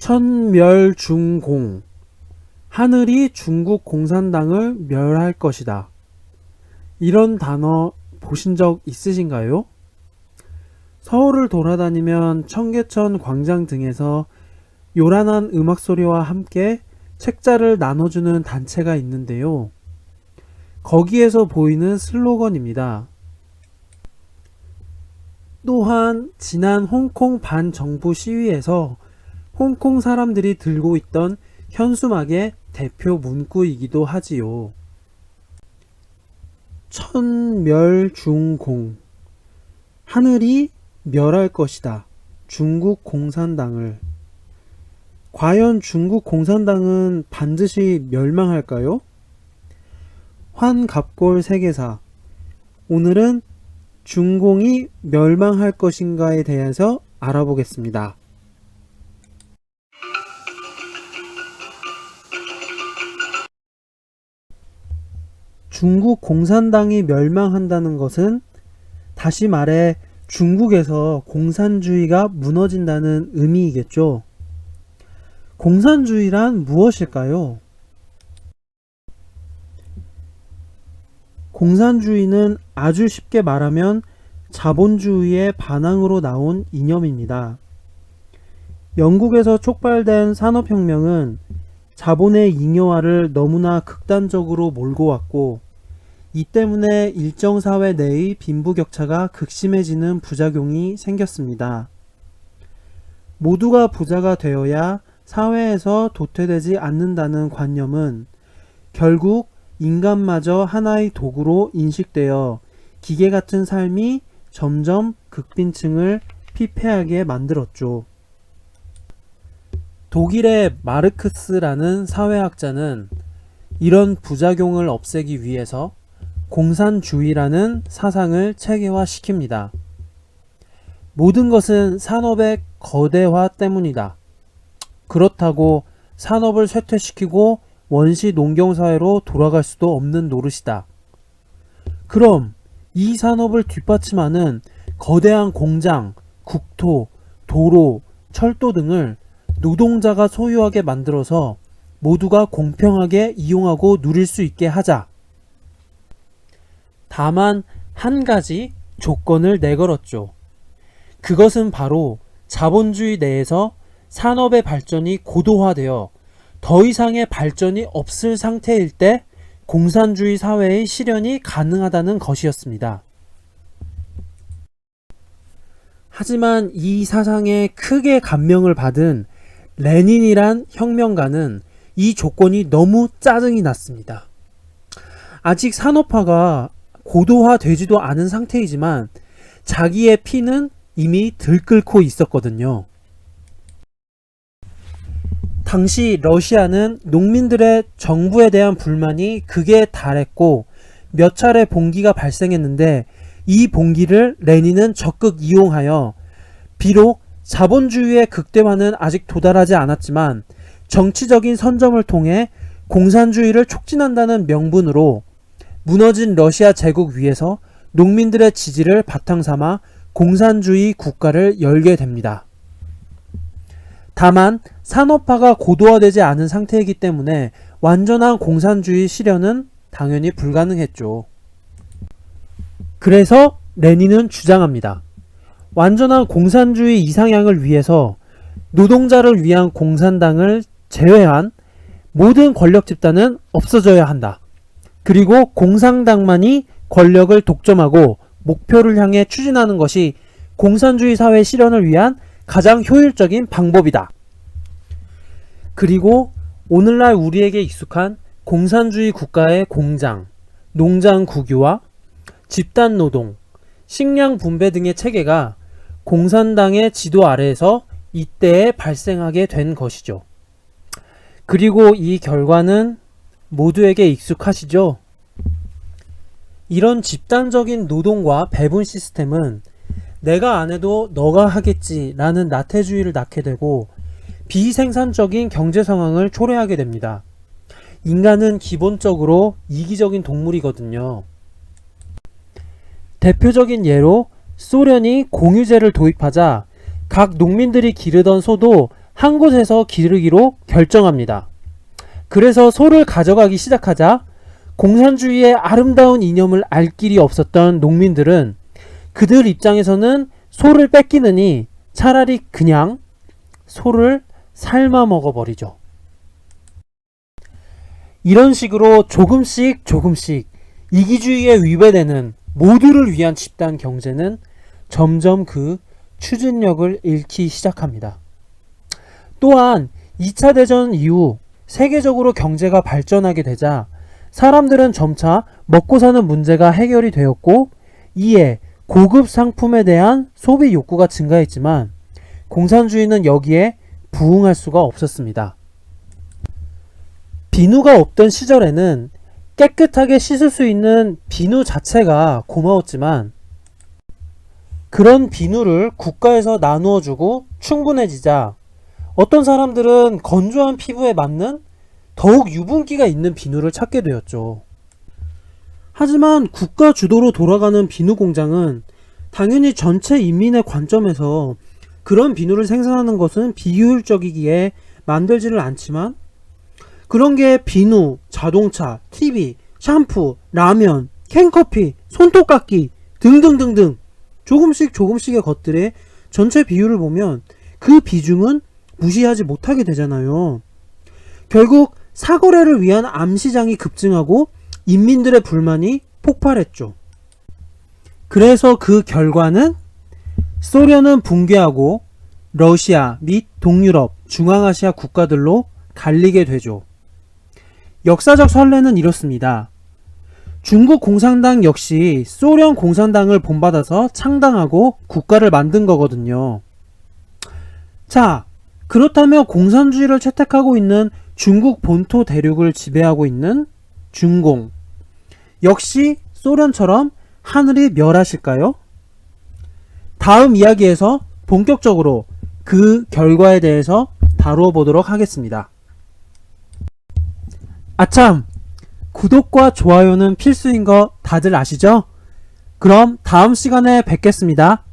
천멸중공. 하늘이 중국 공산당을 멸할 것이다. 이런 단어 보신 적 있으신가요? 서울을 돌아다니면 청계천 광장 등에서 요란한 음악 소리와 함께 책자를 나눠주는 단체가 있는데요. 거기에서 보이는 슬로건입니다. 또한 지난 홍콩 반정부 시위에서 홍콩 사람들이 들고 있던 현수막의 대표 문구이기도 하지요. 천멸중공. 하늘이 멸할 것이다. 중국 공산당을. 과연 중국 공산당은 반드시 멸망할까요? 환갑골 세계사. 오늘은 중공이 멸망할 것인가에 대해서 알아보겠습니다. 중국 공산당이 멸망한다는 것은 다시 말해 중국에서 공산주의가 무너진다는 의미이겠죠. 공산주의란 무엇일까요? 공산주의는 아주 쉽게 말하면 자본주의의 반항으로 나온 이념입니다. 영국에서 촉발된 산업혁명은 자본의 잉여화를 너무나 극단적으로 몰고 왔고, 이 때문에 일정 사회 내의 빈부격차가 극심해지는 부작용이 생겼습니다. 모두가 부자가 되어야 사회에서 도태되지 않는다는 관념은 결국 인간마저 하나의 도구로 인식되어 기계 같은 삶이 점점 극빈층을 피폐하게 만들었죠. 독일의 마르크스라는 사회학자는 이런 부작용을 없애기 위해서 공산주의라는 사상을 체계화시킵니다. 모든 것은 산업의 거대화 때문이다. 그렇다고 산업을 쇠퇴시키고 원시 농경사회로 돌아갈 수도 없는 노릇이다. 그럼 이 산업을 뒷받침하는 거대한 공장, 국토, 도로, 철도 등을 노동자가 소유하게 만들어서 모두가 공평하게 이용하고 누릴 수 있게 하자. 다만 한 가지 조건을 내걸었죠. 그것은 바로 자본주의 내에서 산업의 발전이 고도화되어 더 이상의 발전이 없을 상태일 때 공산주의 사회의 실현이 가능하다는 것이었습니다. 하지만 이 사상에 크게 감명을 받은 레닌이란 혁명가는 이 조건이 너무 짜증이 났습니다. 아직 산업화가 고도화되지도 않은 상태이지만 자기의 피는 이미 들끓고 있었거든요. 당시 러시아는 농민들의 정부에 대한 불만이 극에 달했고 몇 차례 봉기가 발생했는데 이 봉기를 레닌은 적극 이용하여 비록 자본주의의 극대화는 아직 도달하지 않았지만 정치적인 선점을 통해 공산주의를 촉진한다는 명분으로 무너진 러시아 제국 위에서 농민들의 지지를 바탕삼아 공산주의 국가를 열게 됩니다. 다만 산업화가 고도화되지 않은 상태이기 때문에 완전한 공산주의 실현은 당연히 불가능했죠. 그래서 레닌은 주장합니다. 완전한 공산주의 이상향을 위해서 노동자를 위한 공산당을 제외한 모든 권력 집단은 없어져야 한다. 그리고 공산당만이 권력을 독점하고 목표를 향해 추진하는 것이 공산주의 사회 실현을 위한 가장 효율적인 방법이다. 그리고 오늘날 우리에게 익숙한 공산주의 국가의 공장, 농장 국유화, 집단노동, 식량 분배 등의 체계가 공산당의 지도 아래에서 이때에 발생하게 된 것이죠. 그리고 이 결과는 모두에게 익숙하시죠? 이런 집단적인 노동과 배분 시스템은 내가 안 해도 너가 하겠지 라는 나태주의를 낳게 되고 비생산적인 경제 상황을 초래하게 됩니다. 인간은 기본적으로 이기적인 동물이거든요. 대표적인 예로 소련이 공유제를 도입하자 각 농민들이 기르던 소도 한 곳에서 기르기로 결정합니다. 그래서 소를 가져가기 시작하자 공산주의의 아름다운 이념을 알 길이 없었던 농민들은 그들 입장에서는 소를 뺏기느니 차라리 그냥 소를 삶아 먹어버리죠. 이런 식으로 조금씩 이기주의에 위배되는 모두를 위한 집단 경제는 점점 그 추진력을 잃기 시작합니다. 또한 2차 대전 이후 세계적으로 경제가 발전하게 되자 사람들은 점차 먹고 사는 문제가 해결이 되었고, 이에 고급 상품에 대한 소비 욕구가 증가했지만 공산주의는 여기에 부응할 수가 없었습니다. 비누가 없던 시절에는 깨끗하게 씻을 수 있는 비누 자체가 고마웠지만, 그런 비누를 국가에서 나누어 주고 충분해지자 어떤 사람들은 건조한 피부에 맞는 더욱 유분기가 있는 비누를 찾게 되었죠. 하지만 국가 주도로 돌아가는 비누 공장은 당연히 전체 인민의 관점에서 그런 비누를 생산하는 것은 비효율적이기에 만들지를 않지만, 그런 게 비누, 자동차, TV, 샴푸, 라면, 캔커피, 손톱깎이 등등등등 조금씩의 것들의 전체 비율을 보면 그 비중은 무시하지 못하게 되잖아요. 결국 사거래를 위한 암시장이 급증하고 인민들의 불만이 폭발했죠. 그래서 그 결과는 소련은 붕괴하고 러시아 및 동유럽, 중앙아시아 국가들로 갈리게 되죠. 역사적 선례는 이렇습니다. 중국 공산당 역시 소련 공산당을 본받아서 창당하고 국가를 만든 거거든요. 자, 그렇다면 공산주의를 채택하고 있는 중국 본토 대륙을 지배하고 있는 중공, 역시 소련처럼 하늘이 멸하실까요? 다음 이야기에서 본격적으로 그 결과에 대해서 다루어 보도록 하겠습니다. 아참! 구독과 좋아요는 필수인 거 다들 아시죠? 그럼 다음 시간에 뵙겠습니다.